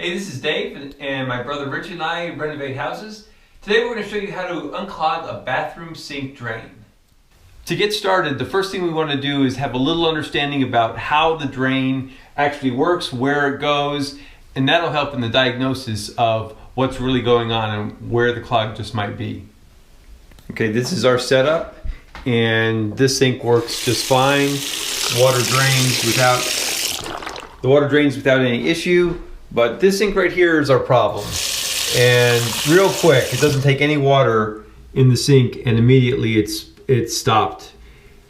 Hey, this is Dave, and my brother Rich and I renovate houses. Today we're going to show you how to unclog a bathroom sink drain. To get started, the first thing we want to do is have a little understanding about how the drain actually works, where it goes, and that'll help in the diagnosis of what's really going on and where the clog just might be. Okay, this is our setup, and this sink works just fine. The water drains without any issue. But this sink right here is our problem. And real quick, it doesn't take any water in the sink and immediately it's stopped.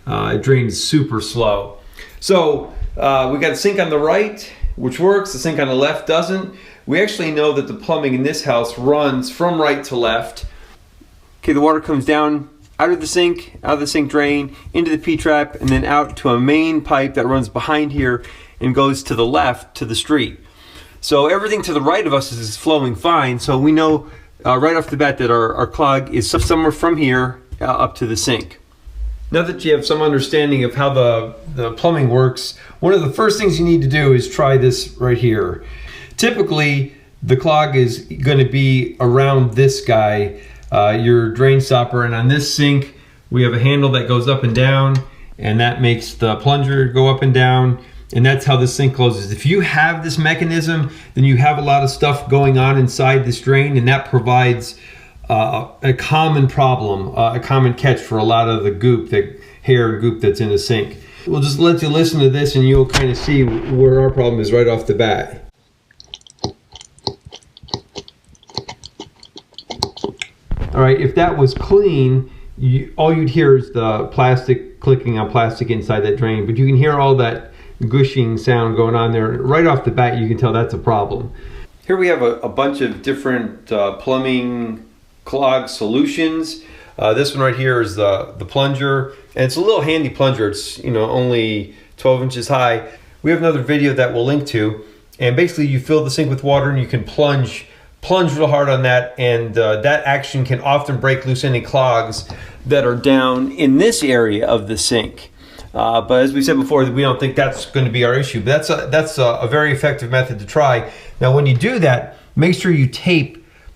It drains super slow. So we got a sink on the right, which works. The sink on the left doesn't. We actually know that the plumbing in this house runs from right to left. Okay, the water comes down out of the sink drain, into the P-trap, and then out to a main pipe that runs behind here and goes to the left to the street. So everything to the right of us is flowing fine. So we know right off the bat that our clog is somewhere from here up to the sink. Now that you have some understanding of how the plumbing works, one of the first things you need to do is try this right here. Typically, the clog is going to be around this guy, your drain stopper, and on this sink, we have a handle that goes up and down, and that makes the plunger go up and down. And that's how this sink closes. If you have this mechanism, then you have a lot of stuff going on inside this drain, and that provides a common problem, a common catch for a lot of the goop, the hair and goop that's in the sink. We'll just let you listen to this and you'll kind of see where our problem is right off the bat. All right, if that was clean, all you'd hear is the plastic clicking on plastic inside that drain, but you can hear all that gushing sound going on there. Right off the bat, you can tell that's a problem. Here we have a bunch of different plumbing clog solutions. This one right here is the plunger, and it's a little handy plunger. It's only 12 inches high. We have another video that we'll link to, and basically you fill the sink with water and you can plunge real hard on that, and that action can often break loose any clogs that are down in this area of the sink. But as we said before, we don't think that's going to be our issue. But that's a very effective method to try. Now, when you do that, make sure you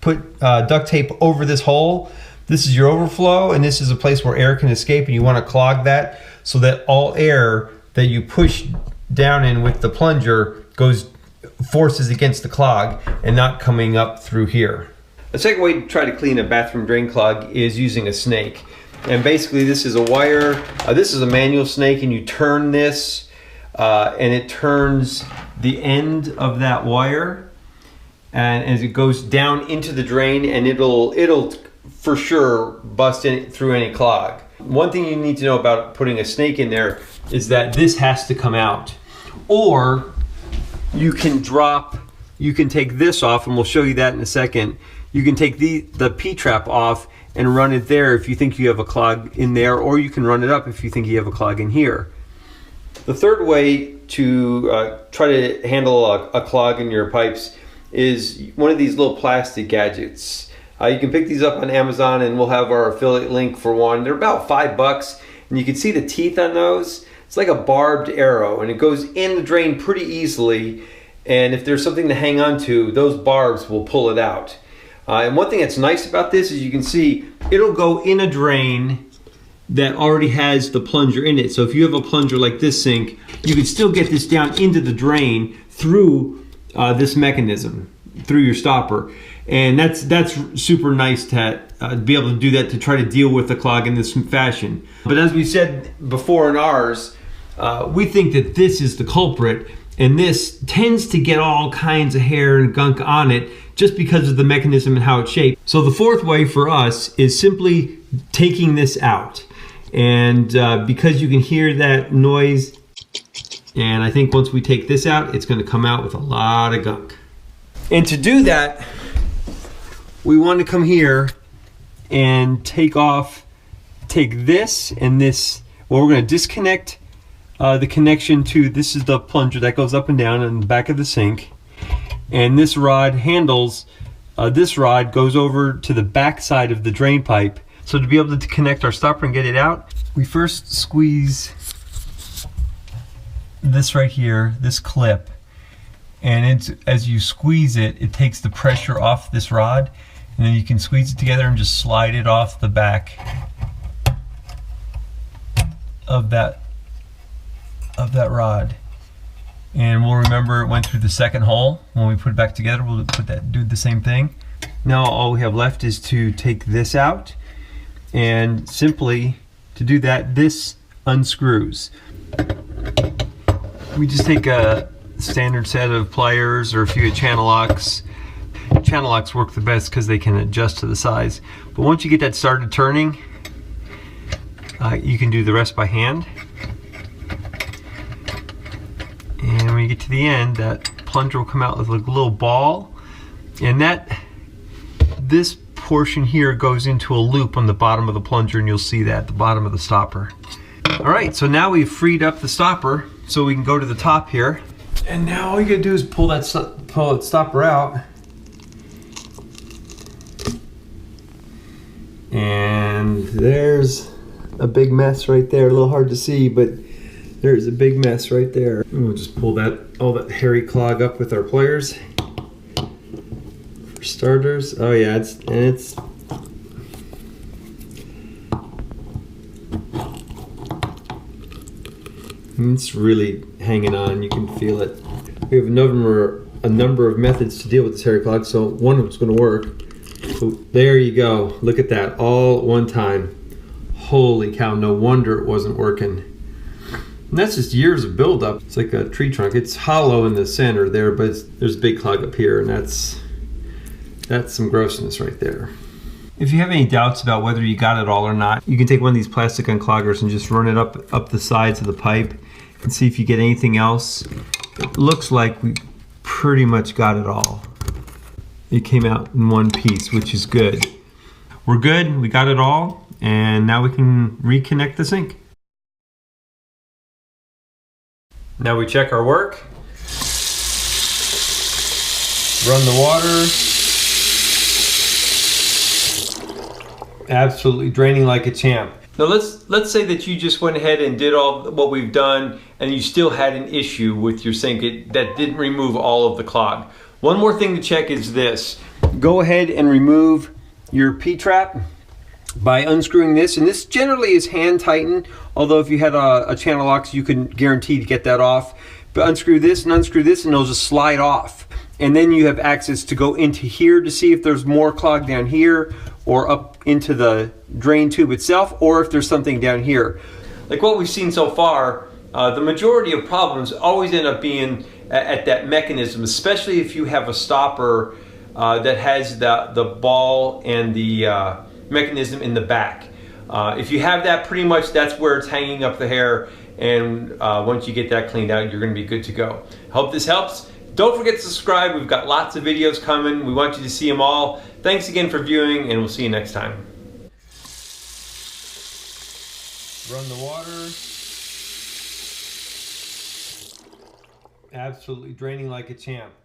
put duct tape over this hole. This is your overflow, and this is a place where air can escape, and you want to clog that so that all air that you push down in with the plunger forces against the clog and not coming up through here. The second way to try to clean a bathroom drain clog is using a snake. And basically this is a wire, this is a manual snake, and you turn this and it turns the end of that wire, and as it goes down into the drain, and it'll for sure bust through any clog. One thing you need to know about putting a snake in there is that this has to come out, or you can take this off, and we'll show you that in a second. You can take the P-trap off and run it there if you think you have a clog in there, or you can run it up if you think you have a clog in here. The third way to try to handle a clog in your pipes is one of these little plastic gadgets. You can pick these up on Amazon, and we'll have our affiliate link for one. They're about $5, and you can see the teeth on those. It's like a barbed arrow, and it goes in the drain pretty easily, and if there's something to hang on to, those barbs will pull it out. And one thing that's nice about this is you can see it'll go in a drain that already has the plunger in it. So if you have a plunger like this sink, you can still get this down into the drain through this mechanism, through your stopper. And that's super nice to be able to do that, to try to deal with the clog in this fashion. But as we said before in ours, we think that this is the culprit, and this tends to get all kinds of hair and gunk on it just because of the mechanism and how it's shaped. So the fourth way for us is simply taking this out. And because you can hear that noise, and I think once we take this out, it's going to come out with a lot of gunk. And to do that, we want to come here and take this and this. Well, we're going to disconnect the connection to, this is the plunger that goes up and down in the back of the sink, and this rod handles, this rod goes over to the back side of the drain pipe. So to be able to connect our stopper and get it out, we first squeeze this right here, this clip, and it's, as you squeeze it, it takes the pressure off this rod, and then you can squeeze it together and just slide it off the back of that rod. And we'll remember it went through the second hole. When we put it back together, we'll do the same thing. Now all we have left is to take this out, and simply to do that, this unscrews. We just take a standard set of pliers or a few channel locks. Channel locks work the best because they can adjust to the size. But once you get that started turning, you can do the rest by hand. And when you get to the end, that plunger will come out with like a little ball, and this portion here goes into a loop on the bottom of the plunger, and you'll see that at the bottom of the stopper. All right, so now we've freed up the stopper, so we can go to the top here. And now all you gotta do is pull that stopper out. And there's a big mess right there. A little hard to see, but there's a big mess right there. And we'll just pull all that hairy clog up with our pliers. For starters, oh yeah, it's really hanging on. You can feel it. We have a number of methods to deal with this hairy clog, so one of them's going to work. So there you go. Look at that, all at one time. Holy cow! No wonder it wasn't working. And that's just years of buildup. It's like a tree trunk. It's hollow in the center there, but there's a big clog up here, and that's some grossness right there. If you have any doubts about whether you got it all or not, you can take one of these plastic uncloggers and just run it up the sides of the pipe and see if you get anything else. It looks like we pretty much got it all. It came out in one piece, which is good. We're good, we got it all, and now we can reconnect the sink. Now we check our work. Run the water. Absolutely draining like a champ. Now let's say that you just went ahead and did all what we've done, and you still had an issue with your sink that didn't remove all of the clog. One more thing to check is this. Go ahead and remove your P-trap by unscrewing this, and this generally is hand tightened, although if you had a channel lock, you can guarantee to get that off. But unscrew this and unscrew this, and it'll just slide off. And then you have access to go into here to see if there's more clog down here, or up into the drain tube itself, or if there's something down here. Like what we've seen so far, the majority of problems always end up being at that mechanism, especially if you have a stopper that has the ball and the mechanism in the back. If you have that, pretty much that's where it's hanging up the hair, and once you get that cleaned out, you're gonna be good to go. Hope this helps. Don't forget to subscribe. We've got lots of videos coming. We want you to see them all. Thanks again for viewing, and we'll see you next time. Run the water. Absolutely draining like a champ.